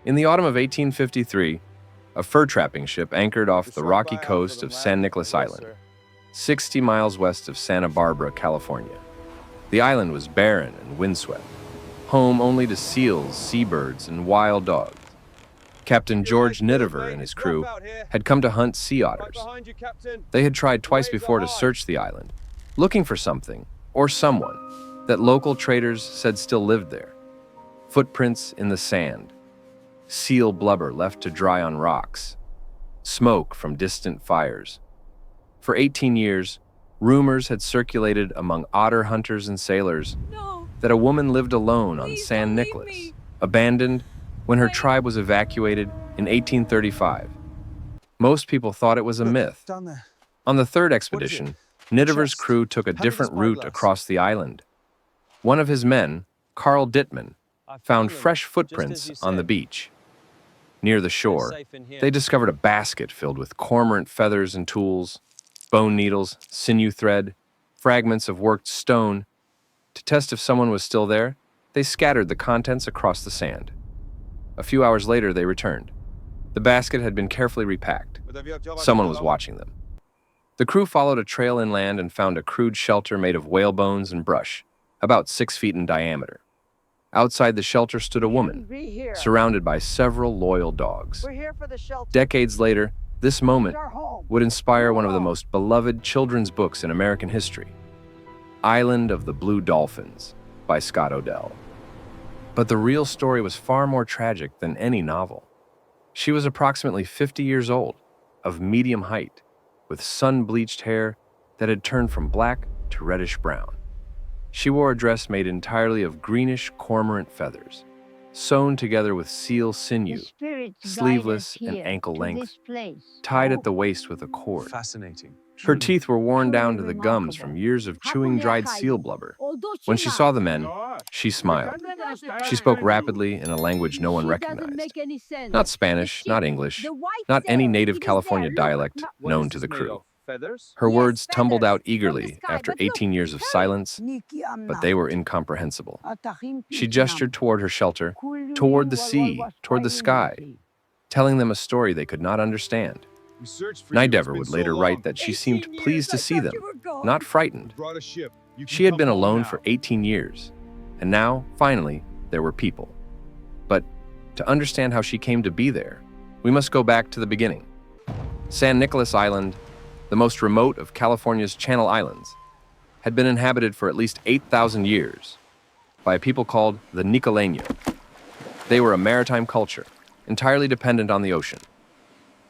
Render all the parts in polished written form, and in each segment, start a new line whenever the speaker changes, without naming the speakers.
In the autumn of 1853, a fur trapping ship anchored off the rocky coast of San Nicolas Island, 60 miles west of Santa Barbara, California. The island was barren and windswept, home only to seals, seabirds, and wild dogs. Captain George Nidever and his crew had come to hunt sea otters. They had tried twice before to search the island, looking for something or someone that local traders said still lived there. Footprints in the sand, seal blubber left to dry on rocks, smoke from distant fires. For 18 years, rumors had circulated among otter hunters and sailors that a woman lived alone on San Nicolas, abandoned when her tribe was evacuated in 1835. Most people thought it was a myth. On the third expedition, Nidever's crew took a different route across the island. One of his men, Carl Dittman, found fresh footprints on the beach. Near the shore, they discovered a basket filled with cormorant feathers and tools, bone needles, sinew thread, fragments of worked stone. To test if someone was still there, they scattered the contents across the sand. A few hours later, they returned. The basket had been carefully repacked. Someone was watching them. The crew followed a trail inland and found a crude shelter made of whale bones and brush, about 6 feet in diameter. Outside the shelter stood a woman, surrounded by several loyal dogs. Decades later, this moment would inspire one of the most beloved children's books in American history, Island of the Blue Dolphins by Scott Odell. But the real story was far more tragic than any novel. She was approximately 50 years old, of medium height, with sun-bleached hair that had turned from black to reddish brown. She wore a dress made entirely of greenish cormorant feathers, sewn together with seal sinew, sleeveless and ankle-length, tied at the waist with a cord.
Fascinating.
Her teeth were worn down to the gums from years of chewing dried seal blubber. When she saw the men, she smiled. She spoke rapidly in a language no one recognized. Not Spanish, not English, not any native California dialect known to the crew. Her words tumbled out eagerly after 18 years of silence, but they were incomprehensible. She gestured toward her shelter, toward the sea, toward the sky, telling them a story they could not understand. Nidever would later write that she seemed pleased to see them, not frightened. She had been alone for 18 years, and now, finally, there were people. But to understand how she came to be there, we must go back to the beginning. San Nicolas Island, the most remote of California's Channel Islands, had been inhabited for at least 8,000 years by a people called the Nicoleño. They were a maritime culture, entirely dependent on the ocean.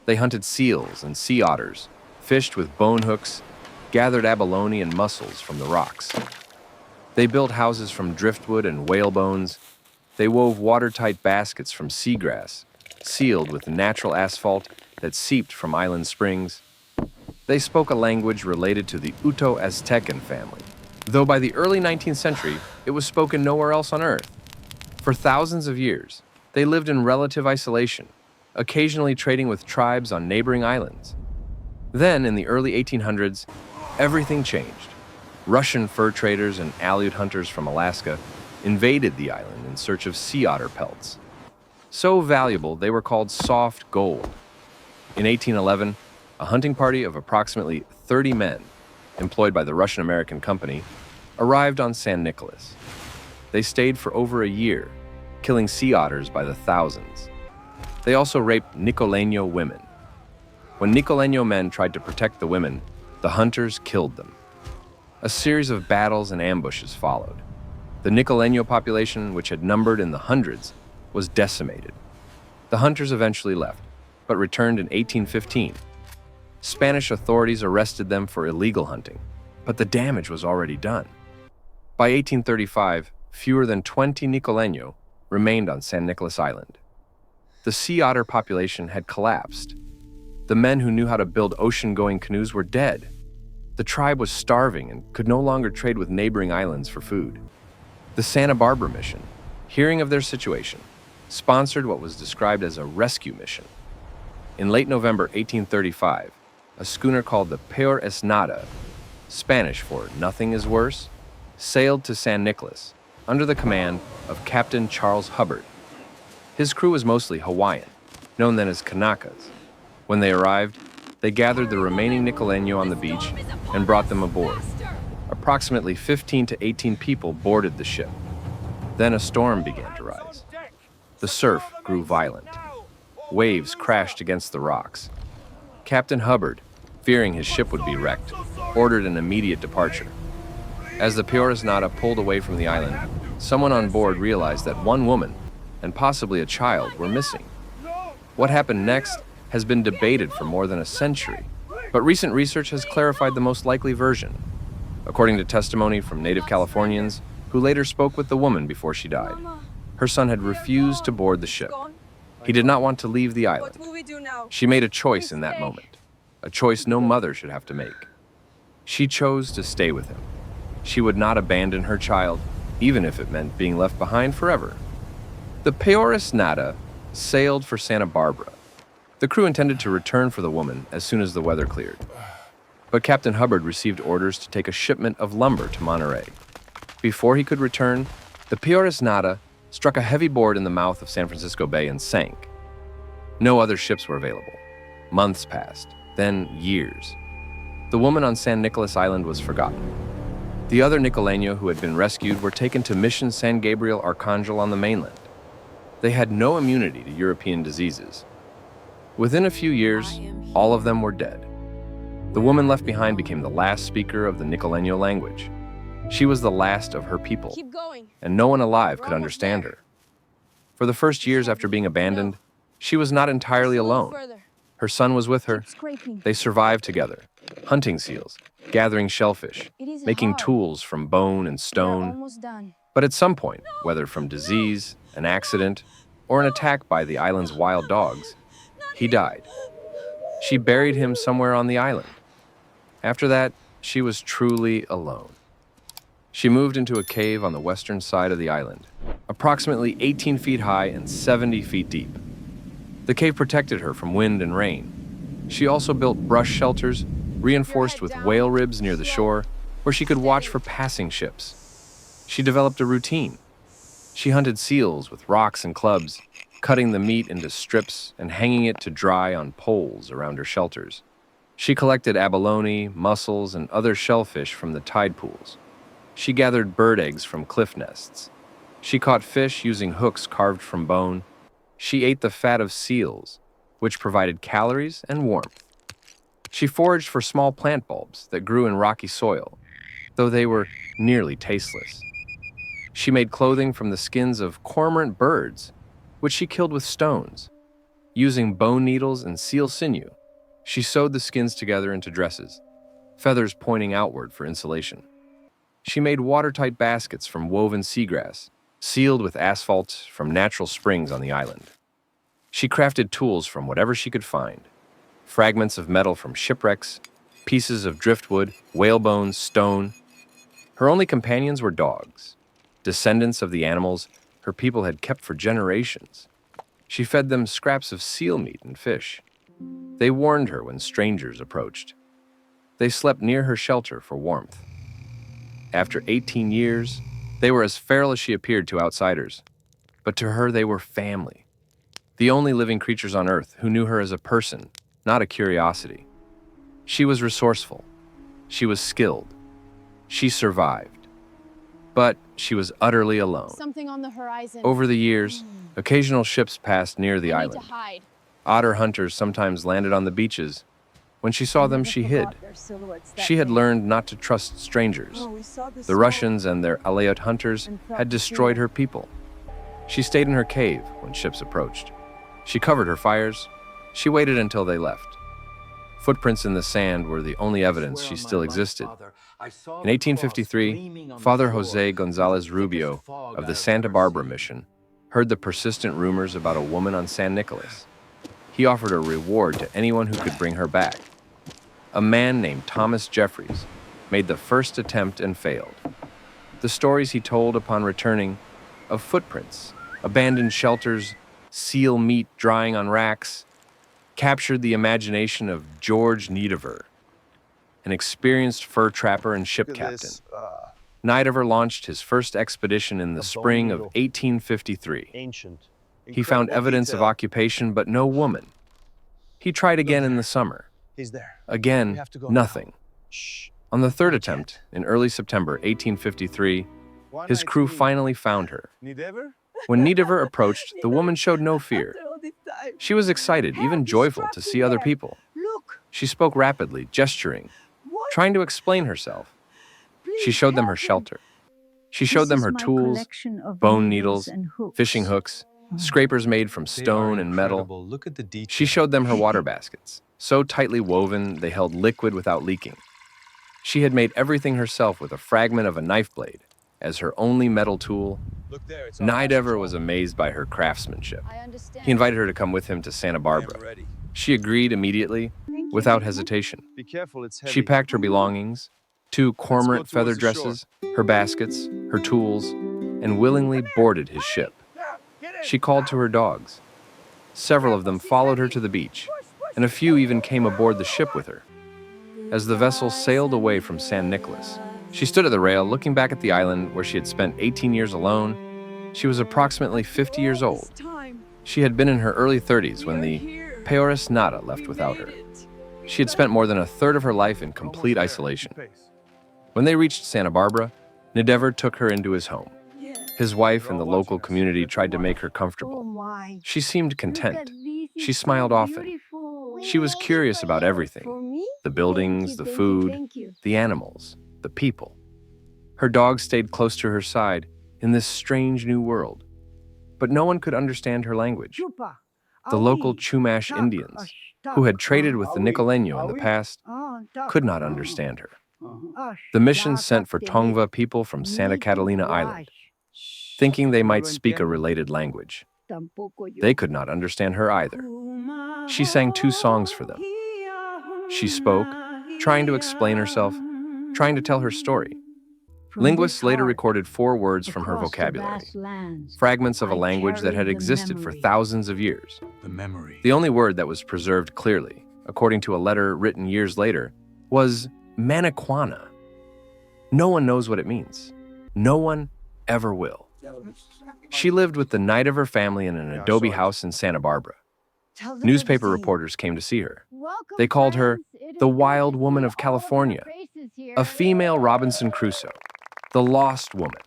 They hunted seals and sea otters, fished with bone hooks, gathered abalone and mussels from the rocks. They built houses from driftwood and whale bones. They wove watertight baskets from seagrass, sealed with natural asphalt that seeped from island springs. They spoke a language related to the Uto-Aztecan family, though by the early 19th century, it was spoken nowhere else on Earth. For thousands of years, they lived in relative isolation, occasionally trading with tribes on neighboring islands. Then, in the early 1800s, everything changed. Russian fur traders and Aleut hunters from Alaska invaded the island in search of sea otter pelts. So valuable, they were called soft gold. In 1811, a hunting party of approximately 30 men, employed by the Russian-American company, arrived on San Nicolas. They stayed for over a year, killing sea otters by the thousands. They also raped Nicoleño women. When Nicoleño men tried to protect the women, the hunters killed them. A series of battles and ambushes followed. The Nicoleño population, which had numbered in the hundreds, was decimated. The hunters eventually left, but returned in 1815. Spanish authorities arrested them for illegal hunting, but the damage was already done. By 1835, fewer than 20 Nicoleño remained on San Nicolas Island. The sea otter population had collapsed. The men who knew how to build ocean-going canoes were dead. The tribe was starving and could no longer trade with neighboring islands for food. The Santa Barbara mission, hearing of their situation, sponsored what was described as a rescue mission. In late November 1835, a schooner called the Peor es Nada, Spanish for nothing is worse, sailed to San Nicolas under the command of Captain Charles Hubbard. His crew was mostly Hawaiian, known then as Kanakas. When they arrived, they gathered the remaining Nicoleño on the beach and brought them aboard. Approximately 15 to 18 people boarded the ship. Then a storm began to rise. The surf grew violent. Waves crashed against the rocks. Captain Hubbard, fearing his ship would be wrecked, ordered an immediate departure. As the Peoris Nada pulled away from the island, someone on board realized that one woman, and possibly a child, were missing. What happened next has been debated for more than a century, but recent research has clarified the most likely version. According to testimony from native Californians, who later spoke with the woman before she died, her son had refused to board the ship. He did not want to leave the island.
What will we do now?
She made a choice in that moment, a choice no mother should have to make. She chose to stay with him. She would not abandon her child, even if it meant being left behind forever. The Peoris Nada sailed for Santa Barbara. The crew intended to return for the woman as soon as the weather cleared. But Captain Hubbard received orders to take a shipment of lumber to Monterey. Before he could return, the Peoris Nada struck a heavy board in the mouth of San Francisco Bay and sank. No other ships were available. Months passed, then years. The woman on San Nicolas Island was forgotten. The other Nicoleño who had been rescued were taken to Mission San Gabriel Arcangel on the mainland. They had no immunity to European diseases. Within a few years, all of them were dead. The woman left behind became the last speaker of the Nicoleño language. She was the last of her people, and no one alive could understand her. For the first years after being abandoned, she was not entirely alone. Her son was with her. They survived together, hunting seals, gathering shellfish, making tools from bone and stone. But at some point, whether from disease, an accident, or an attack by the island's wild dogs, he died. She buried him somewhere on the island. After that, she was truly alone. She moved into a cave on the western side of the island, approximately 18 feet high and 70 feet deep. The cave protected her from wind and rain. She also built brush shelters, reinforced with whale ribs near the shore, where she could watch for passing ships. She developed a routine. She hunted seals with rocks and clubs, cutting the meat into strips and hanging it to dry on poles around her shelters. She collected abalone, mussels, and other shellfish from the tide pools. She gathered bird eggs from cliff nests. She caught fish using hooks carved from bone. She ate the fat of seals, which provided calories and warmth. She foraged for small plant bulbs that grew in rocky soil, though they were nearly tasteless. She made clothing from the skins of cormorant birds, which she killed with stones. Using bone needles and seal sinew, she sewed the skins together into dresses, feathers pointing outward for insulation. She made watertight baskets from woven seagrass, sealed with asphalt from natural springs on the island. She crafted tools from whatever she could find, fragments of metal from shipwrecks, pieces of driftwood, whale bones, stone. Her only companions were dogs, descendants of the animals her people had kept for generations. She fed them scraps of seal meat and fish. They warned her when strangers approached. They slept near her shelter for warmth. After 18 years, they were as feral as she appeared to outsiders, but to her they were family. The only living creatures on Earth who knew her as a person, not a curiosity. She was resourceful. She was skilled. She survived. But she was utterly alone.
Something on the horizon.
Over the years, occasional ships passed near the island. Otter hunters sometimes landed on the beaches. When she saw them, she hid. She had learned not to trust strangers. The Russians and their Aleut hunters had destroyed her people. She stayed in her cave when ships approached. She covered her fires. She waited until they left. Footprints in the sand were the only evidence she still existed. In 1853, Father Jose Gonzalez Rubio of the Santa Barbara Mission heard the persistent rumors about a woman on San Nicolas. He offered a reward to anyone who could bring her back. A man named Thomas Jeffries made the first attempt and failed. The stories he told upon returning of footprints, abandoned shelters, seal meat drying on racks, captured the imagination of George Nidever, an experienced fur trapper and ship captain. Nidever launched his first expedition in the spring of 1853.
Ancient
He found evidence of occupation, but no woman. He tried again in the summer.
He's there.
Again, nothing. On the third attempt, in early September 1853, his crew finally found her.
Nidever?
When Nidever approached, the woman showed no fear. She was excited, even joyful, to see other people. She spoke rapidly, gesturing, trying to explain herself. She showed them her shelter. She showed them her tools, bone needles, fishing hooks, scrapers made from stone and metal.
Look at the detail.
She showed them her water baskets, so tightly woven they held liquid without leaking. She had made everything herself with a fragment of a knife blade as her only metal tool.
Look there, it's all
Nidever was amazed by her craftsmanship. He invited her to come with him to Santa Barbara.
ready.
She agreed immediately, without hesitation.
Be careful, it's heavy.
She packed her belongings, 2 cormorant feather
towards the shore.
dresses, her baskets, her tools, and willingly boarded his ship. She called to her dogs. Several of them followed her to the beach, and a few even came aboard the ship with her. As the vessel sailed away from San Nicolas, she stood at the rail looking back at the island where she had spent 18 years alone. She was approximately 50 years old. She had been in her early 30s when the peores nada left without her. She had spent more than a third of her life in complete isolation. When they reached Santa Barbara, Nidever took her into his home. His wife and the local community tried to make her comfortable. She seemed content. She smiled often. She was curious about everything: the buildings, the food, the animals, the people. Her dog stayed close to her side in this strange new world. But no one could understand her language. The local Chumash Indians, who had traded with the Nicoleño in the past, could not understand her. The mission sent for Tongva people from Santa Catalina Island, thinking they might speak a related language. They could not understand her either. She sang 2 songs for them. She spoke, trying to explain herself, trying to tell her story. Linguists later recorded 4 words from her vocabulary, fragments of a language that had existed for thousands of years.
The memory.
The only word that was preserved clearly, according to a letter written years later, was Maniquana. No one knows what it means. No one ever will. She lived with the Nidever family in an adobe house in Santa Barbara. Newspaper reporters came to see her. They called her the Wild Woman of California, a female Robinson Crusoe, the lost woman.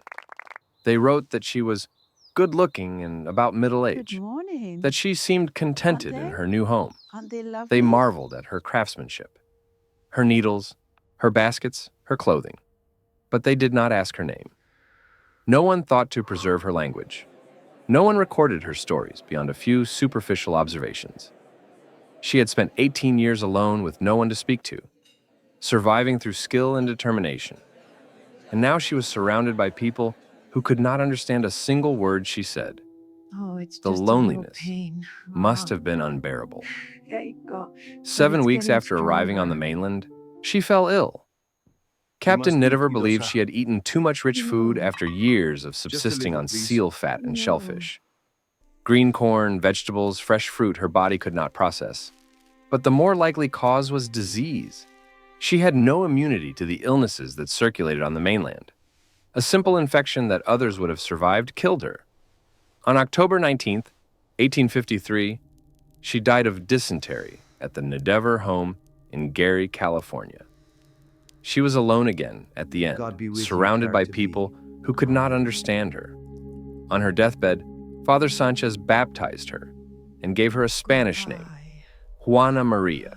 They wrote that she was good-looking and about middle age, that she seemed contented in her new home. They marveled at her craftsmanship, her needles, her baskets, her clothing. But they did not ask her name. No one thought to preserve her language. No one recorded her stories beyond a few superficial observations. She had spent 18 years alone with no one to speak to, surviving through skill and determination. And now she was surrounded by people who could not understand a single word she said. The loneliness must have been unbearable. 7 weeks after arriving on the mainland, she fell ill. Captain Nidever believed she had eaten too much rich food after years of subsisting on seal fat and shellfish. Green corn, vegetables, fresh fruit her body could not process. But the more likely cause was disease. She had no immunity to the illnesses that circulated on the mainland. A simple infection that others would have survived killed her. On October 19th, 1853, she died of dysentery at the Nidever home in Gary, California. She was alone again at the end, surrounded by people who could not understand her. On her deathbed, Father Sanchez baptized her and gave her a Spanish name, Juana Maria.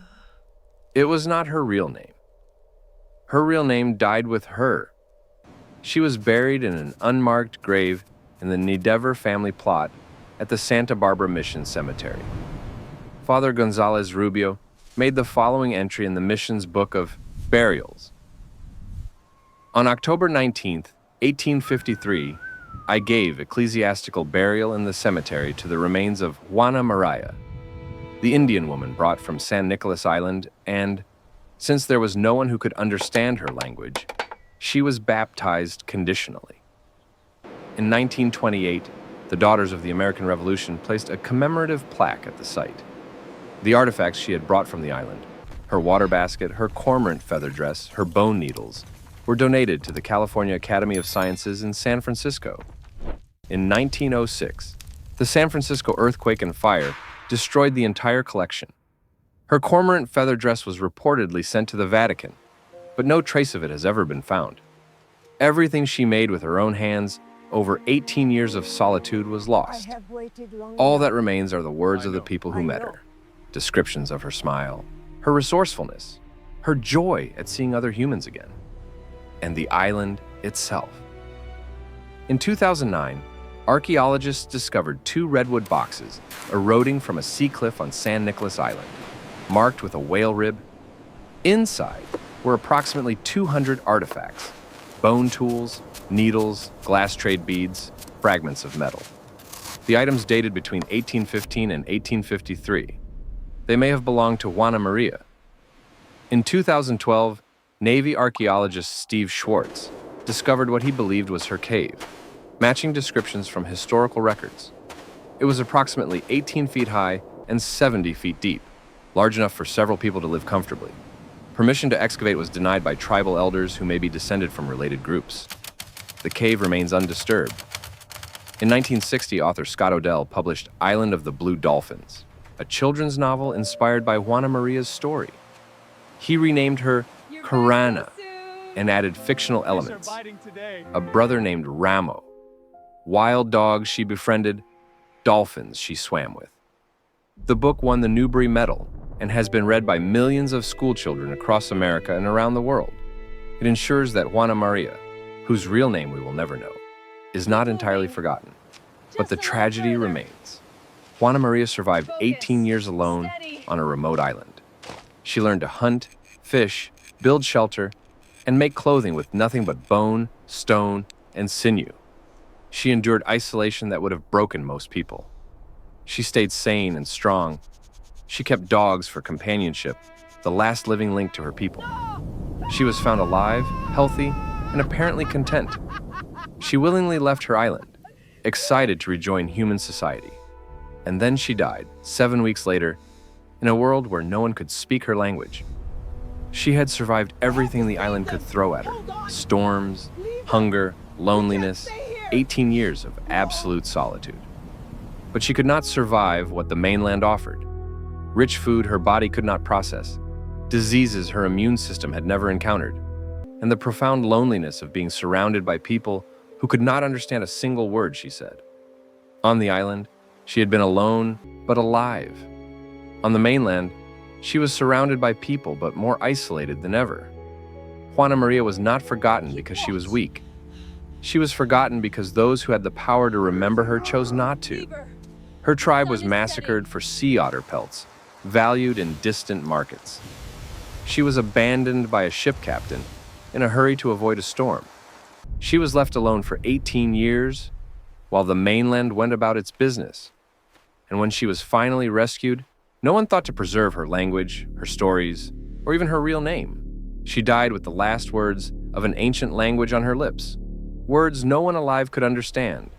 It was not her real name. Her real name died with her. She was buried in an unmarked grave in the Nidever family plot at the Santa Barbara Mission Cemetery. Father Gonzalez Rubio made the following entry in the mission's book of burials. On October 19th, 1853, I gave ecclesiastical burial in the cemetery to the remains of Juana Maria, the Indian woman brought from San Nicolas Island, and, since there was no one who could understand her language, she was baptized conditionally. In 1928, the Daughters of the American Revolution placed a commemorative plaque at the site. The artifacts she had brought from the island, her water basket, her cormorant feather dress, her bone needles, were donated to the California Academy of Sciences in San Francisco. In 1906, The San Francisco earthquake and fire destroyed the entire collection. Her cormorant feather dress was reportedly sent to the Vatican, but no trace of it has ever been found. Everything she made with her own hands over 18 years of solitude was lost. All that remains are the words of the people who met her, descriptions of her smile, her resourcefulness, her joy at seeing other humans again, and the island itself. In 2009, archaeologists discovered 2 redwood boxes eroding from a sea cliff on San Nicolas Island, marked with a whale rib. Inside were approximately 200 artifacts: bone tools, needles, glass trade beads, fragments of metal. The items dated between 1815 and 1853. They may have belonged to Juana Maria. In 2012, Navy archaeologist Steve Schwartz discovered what he believed was her cave, matching descriptions from historical records. It was approximately 18 feet high and 70 feet deep, large enough for several people to live comfortably. Permission to excavate was denied by tribal elders who may be descended from related groups. The cave remains undisturbed. In 1960, author Scott Odell published Island of the Blue Dolphins, a children's novel inspired by Juana Maria's story. He renamed her Cormorant and added fictional elements: a brother named Ramo, wild dogs she befriended, dolphins she swam with. The book won the Newbery Medal and has been read by millions of schoolchildren across America and around the world. It ensures that Juana Maria, whose real name we will never know, is not entirely forgotten. But the tragedy remains. Juana Maria survived 18 years alone on a remote island. She learned to hunt, fish, build shelter, and make clothing with nothing but bone, stone, and sinew. She endured isolation that would have broken most people. She stayed sane and strong. She kept dogs for companionship, the last living link to her people. She was found alive, healthy, and apparently content. She willingly left her island, excited to rejoin human society. And then she died, 7 weeks later, in a world where no one could speak her language. She had survived everything the island could throw at her: storms, hunger, loneliness, 18 years of absolute solitude. But she could not survive what the mainland offered: rich food her body could not process, diseases her immune system had never encountered, and the profound loneliness of being surrounded by people who could not understand a single word she said. On the island, she had been alone but alive. On the mainland, she was surrounded by people but more isolated than ever. Juana Maria was not forgotten because she was weak. She was forgotten because those who had the power to remember her chose not to. Her tribe was massacred for sea otter pelts, valued in distant markets. She was abandoned by a ship captain in a hurry to avoid a storm. She was left alone for 18 years while the mainland went about its business. And when she was finally rescued, no one thought to preserve her language, her stories, or even her real name. She died with the last words of an ancient language on her lips, words no one alive could understand.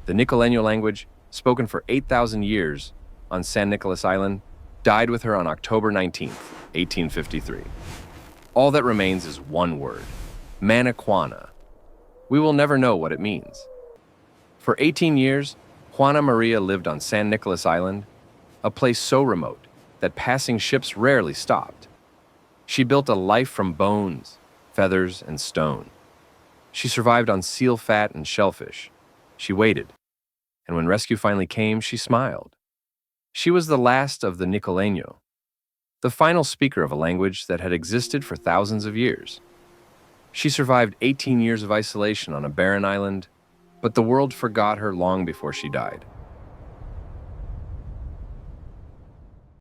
The Nicoleño language, spoken for 8,000 years on San Nicolas Island, died with her on October 19, 1853. All that remains is one word: Maniquana. We will never know what it means. For 18 years, Juana Maria lived on San Nicolas Island, a place so remote that passing ships rarely stopped. She built a life from bones, feathers, and stone. She survived on seal fat and shellfish. She waited, and when rescue finally came, she smiled. She was the last of the Nicoleño, the final speaker of a language that had existed for thousands of years. She survived 18 years of isolation on a barren island, but the world forgot her long before she died.